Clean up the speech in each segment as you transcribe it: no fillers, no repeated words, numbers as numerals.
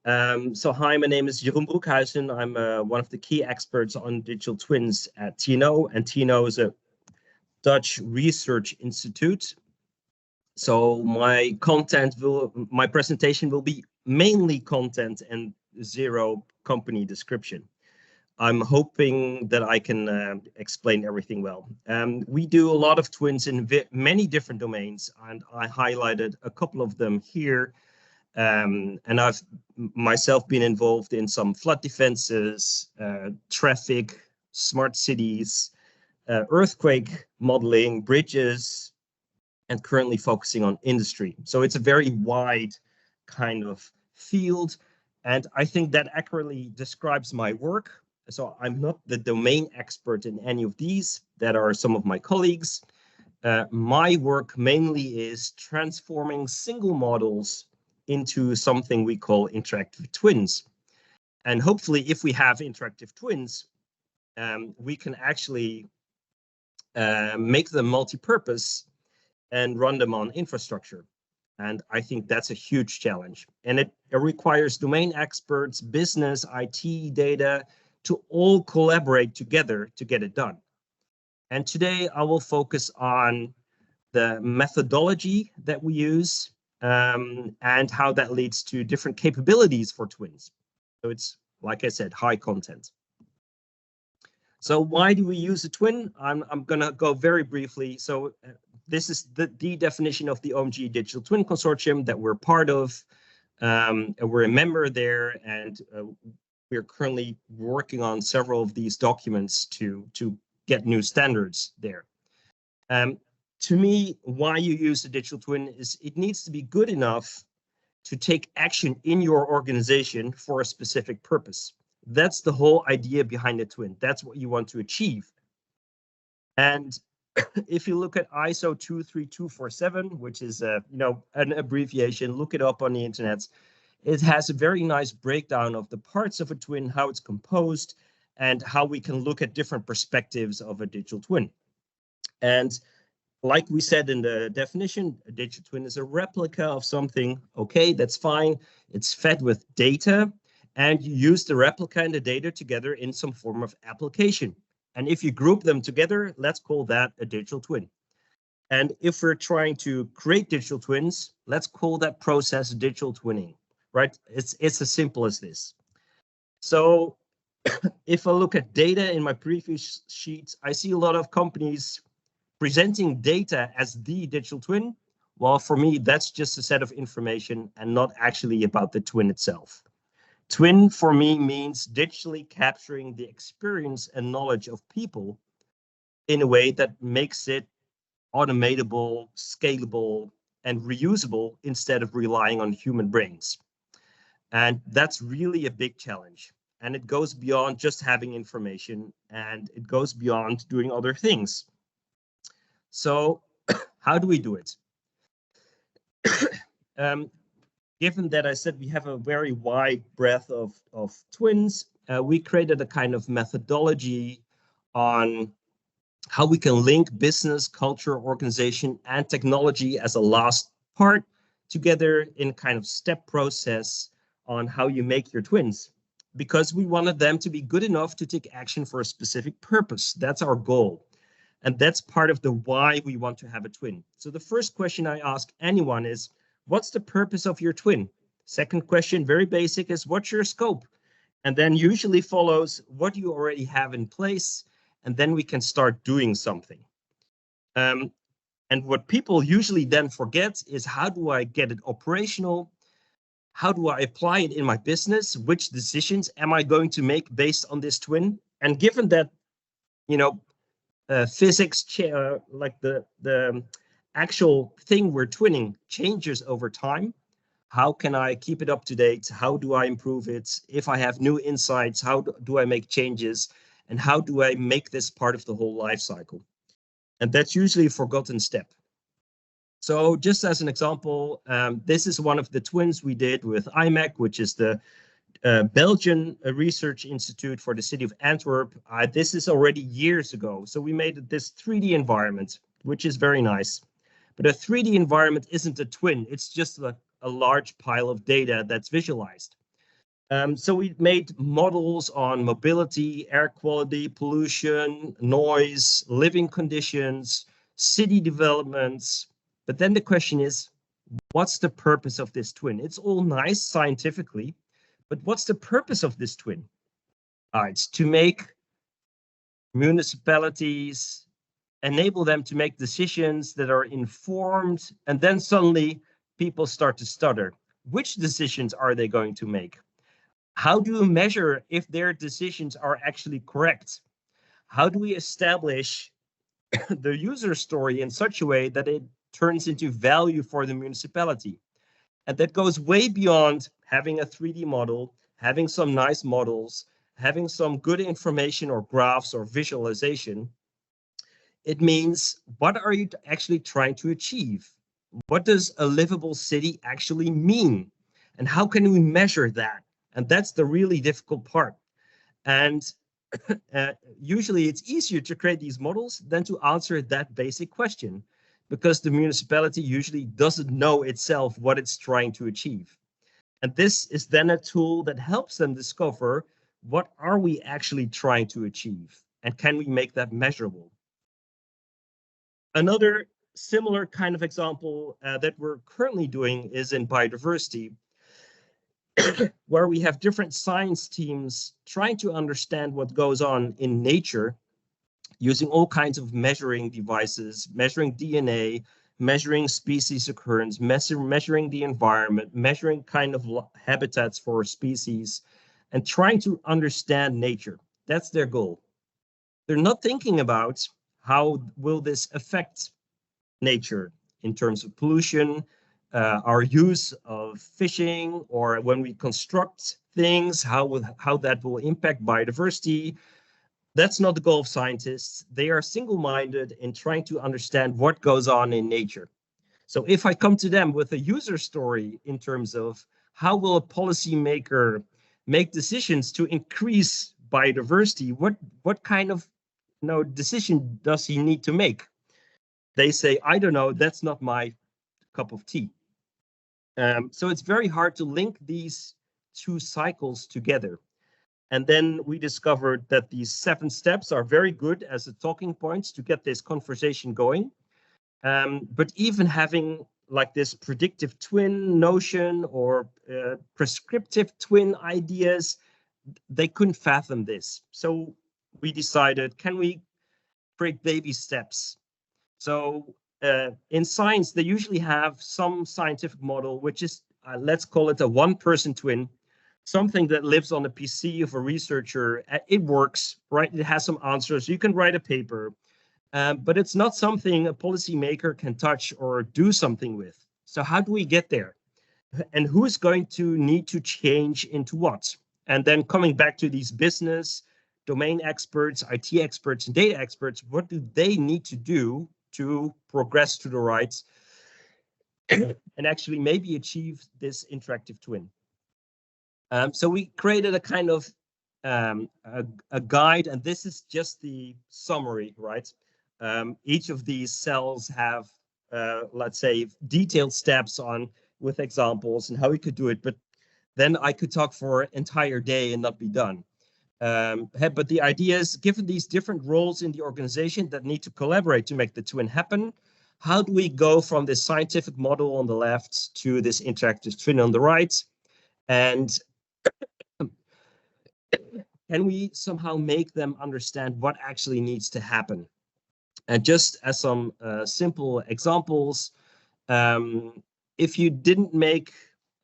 So hi, my name is Jeroen Broekhuijsen. I'm one of the key experts on digital twins at TNO, and TNO is a Dutch research institute. So my presentation will be mainly content and zero company description. I'm hoping that I can explain everything well. We do a lot of twins in many different domains, and I highlighted a couple of them here. And I've myself been involved in some flood defenses, traffic, smart cities, earthquake modeling, bridges, and currently focusing on industry. So it's a very wide kind of field. And I think that accurately describes my work. So I'm not the domain expert in any of these. That are some of my colleagues. My work mainly is transforming single models into something we call interactive twins. And hopefully, if we have interactive twins, we can actually make them multi-purpose and run them on infrastructure. And I think that's a huge challenge. And it requires domain experts, business, IT, data, to all collaborate together to get it done. And today I will focus on the methodology that we use and how that leads to different capabilities for twins. So it's, like I said, high content. So why do we use a twin? I'm going to go very briefly. So this is the definition of the OMG Digital Twin Consortium that we're part of. We're a member there, and we're currently working on several of these documents to get new standards there. To me, why you use a digital twin is it needs to be good enough to take action in your organization for a specific purpose. That's the whole idea behind a twin. That's what you want to achieve. And if you look at ISO 23247, which is an abbreviation, look it up on the internet. It has a very nice breakdown of the parts of a twin, how it's composed, and how we can look at different perspectives of a digital twin. And like we said in the definition, a digital twin is a replica of something. Okay, that's fine. It's fed with data, and you use the replica and the data together in some form of application. And if you group them together, let's call that a digital twin. And if we're trying to create digital twins, let's call that process digital twinning, right? It's as simple as this. So if I look at data in my previous sheets, I see a lot of companies presenting data as the digital twin. Well, for me, that's just a set of information and not actually about the twin itself. Twin for me means digitally capturing the experience and knowledge of people in a way that makes it automatable, scalable, and reusable instead of relying on human brains. And that's really a big challenge. And it goes beyond just having information, and it goes beyond doing other things. So how do we do it? Given that I said we have a very wide breadth of twins, we created a kind of methodology on how we can link business, culture, organization, and technology as a last part together in a kind of step process on how you make your twins. Because we wanted them to be good enough to take action for a specific purpose. That's our goal. And that's part of the why we want to have a twin. So the first question I ask anyone is, what's the purpose of your twin? Second question, very basic, is what's your scope? And then usually follows what you already have in place, and then we can start doing something. And what people usually then forget is, how do I get it operational? How do I apply it in my business? Which decisions am I going to make based on this twin? And given that, physics, like the actual thing we're twinning changes over time, how can I keep it up to date? How do I improve it? If I have new insights, how do I make changes? And how do I make this part of the whole life cycle? And that's usually a forgotten step. So just as an example, this is one of the twins we did with IMEC, which is the Belgian Research Institute for the city of Antwerp. This is already years ago. So we made this 3D environment, which is very nice. But a 3D environment isn't a twin. It's just a large pile of data that's visualized. So we made models on mobility, air quality, pollution, noise, living conditions, city developments. But then the question is, what's the purpose of this twin? It's all nice scientifically, but what's the purpose of this twin? It's to make municipalities, enable them to make decisions that are informed, and then suddenly people start to stutter. Which decisions are they going to make? How do you measure if their decisions are actually correct? How do we establish the user story in such a way that it turns into value for the municipality? And that goes way beyond having a 3D model, having some nice models, having some good information or graphs or visualization. It means, what are you actually trying to achieve? What does a livable city actually mean? And how can we measure that? And that's the really difficult part. And usually it's easier to create these models than to answer that basic question, because the municipality usually doesn't know itself what it's trying to achieve. And this is then a tool that helps them discover, what are we actually trying to achieve? And can we make that measurable? Another similar kind of example that we're currently doing is in biodiversity, where we have different science teams trying to understand what goes on in nature using all kinds of measuring devices, measuring DNA, measuring species occurrence, measuring the environment, measuring kind of habitats for species, and trying to understand nature. That's their goal. They're not thinking about how will this affect nature in terms of pollution, our use of fishing, or when we construct things, how that will impact biodiversity. That's not the goal of scientists. They are single-minded in trying to understand what goes on in nature. So if I come to them with a user story in terms of how will a policymaker make decisions to increase biodiversity, what kind of decision does he need to make? They say, I don't know, that's not my cup of tea. So it's very hard to link these two cycles together. And then we discovered that these 7 steps are very good as a talking points to get this conversation going. But even having like this predictive twin notion or prescriptive twin ideas, they couldn't fathom this. So we decided, can we create baby steps? So in science, they usually have some scientific model, which is, let's call it a one-person twin, something that lives on a PC of a researcher. It works, right? It has some answers. You can write a paper, but it's not something a policymaker can touch or do something with. So how do we get there? And who is going to need to change into what? And then coming back to these business, domain experts, IT experts, and data experts, what do they need to do to progress to the right and actually maybe achieve this interactive twin? So we created a kind of a guide, and this is just the summary, right? Each of these cells have, let's say, detailed steps on with examples and how we could do it, but then I could talk for an entire day and not be done. But the idea is, given these different roles in the organization that need to collaborate to make the twin happen, how do we go from this scientific model on the left to this interactive twin on the right? And can we somehow make them understand what actually needs to happen? And just as some simple examples, if you didn't make,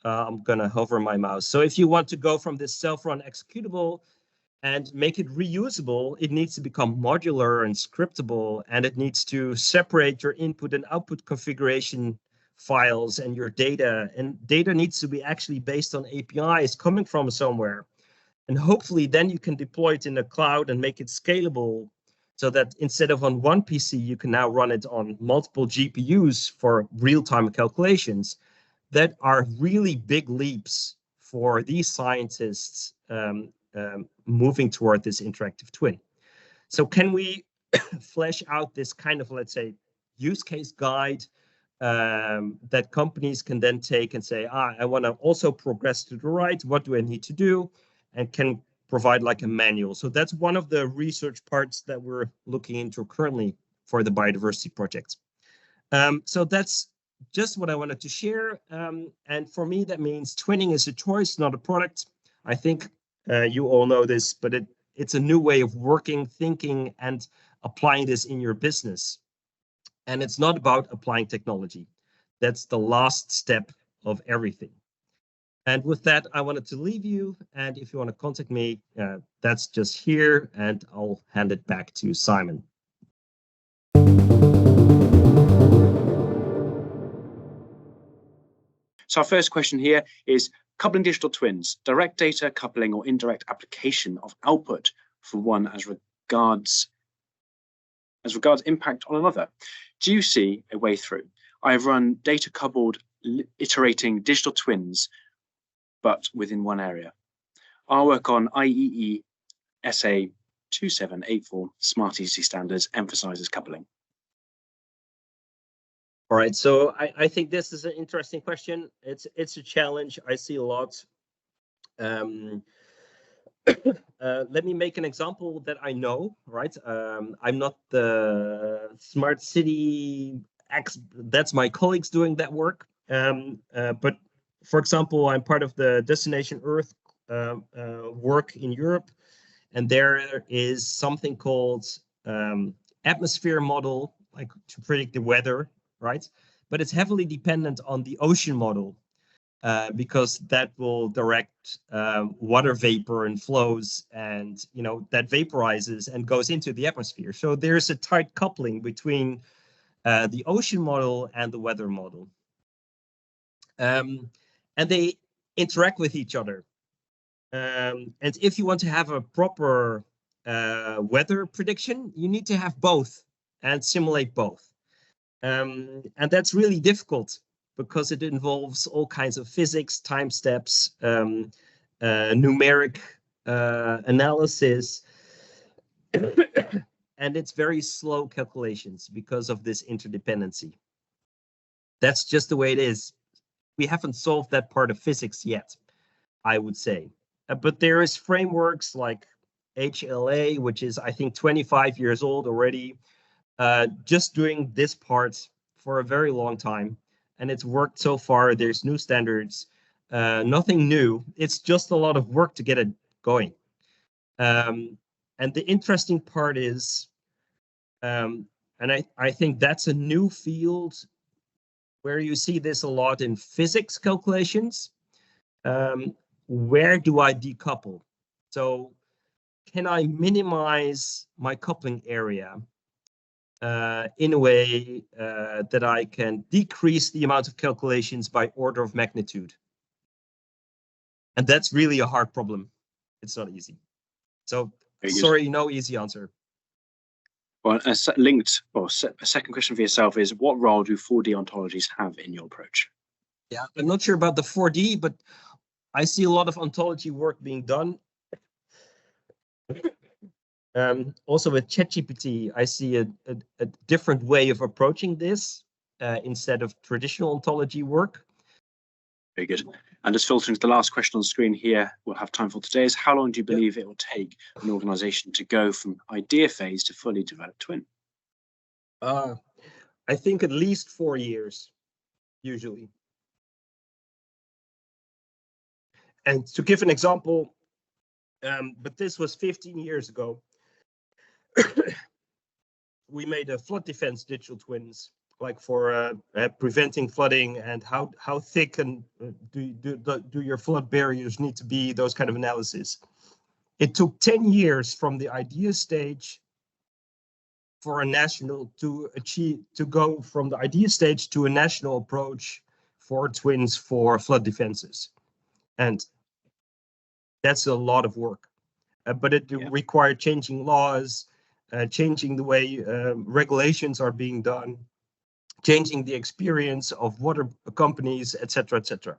I'm going to hover my mouse. So if you want to go from this self-run executable and make it reusable, it needs to become modular and scriptable, and it needs to separate your input and output configuration files and your data. And data needs to be actually based on APIs coming from somewhere. And hopefully then you can deploy it in the cloud and make it scalable, so that instead of on one PC, you can now run it on multiple GPUs for real-time calculations. That are really big leaps for these scientists moving toward this interactive twin. So can we flesh out this kind of, let's say, use case guide that companies can then take and say, I want to also progress to the right. What do I need to do? And can provide like a manual. So that's one of the research parts that we're looking into currently for the biodiversity project. So that's just what I wanted to share. And for me, that means twinning is a choice, not a product. I think you all know this, but it's a new way of working, thinking, and applying this in your business. And it's not about applying technology. That's the last step of everything. And with that, I wanted to leave you. And if you want to contact me, that's just here. And I'll hand it back to Simon. So our first question here is coupling digital twins, direct data coupling or indirect application of output for one as regards impact on another. Do you see a way through? I have run data coupled iterating digital twins, but within one area. Our work on IEE SA 2784 Smart EC standards emphasizes coupling. All right, so I think this is an interesting question. It's a challenge. I see a lot. Let me make an example that I know, right? I'm not the smart city that's my colleagues doing that work. But for example, I'm part of the Destination Earth work in Europe, and there is something called atmosphere model, like to predict the weather, right? But it's heavily dependent on the ocean model. Because that will direct water vapor and flows, and that vaporizes and goes into the atmosphere. So there's a tight coupling between the ocean model and the weather model, and they interact with each other. And if you want to have a proper weather prediction, you need to have both and simulate both, and that's really difficult, because it involves all kinds of physics, time steps, numeric analysis, and it's very slow calculations because of this interdependency. That's just the way it is. We haven't solved that part of physics yet, I would say. But there is frameworks like HLA, which is, I think, 25 years old already, just doing this part for a very long time. And it's worked so far. There's new standards, nothing new. It's just a lot of work to get it going. And the interesting part is, and I think that's a new field where you see this a lot in physics calculations. Where do I decouple? So can I minimize my coupling area in a way that I can decrease the amount of calculations by order of magnitude? And that's really a hard problem. It's not easy. So sorry, no easy answer. Well, a second question for yourself is, what role do 4D ontologies have in your approach? Yeah, I'm not sure about the 4D, but I see a lot of ontology work being done. Also with ChatGPT, I see a different way of approaching this instead of traditional ontology work. Very good. And just filtering to the last question on the screen here, we'll have time for today, is how long do you believe it will take an organization to go from idea phase to fully developed twin? I think at least 4 years, usually. And to give an example, but this was 15 years ago, we made a flood defense digital twins, like for preventing flooding, and how thick and do your flood barriers need to be, those kind of analysis. It took 10 years from the idea stage for a national to go from the idea stage to a national approach for twins for flood defenses. And that's a lot of work, but it required changing laws, changing the way regulations are being done, changing the experience of water companies, etc., etc.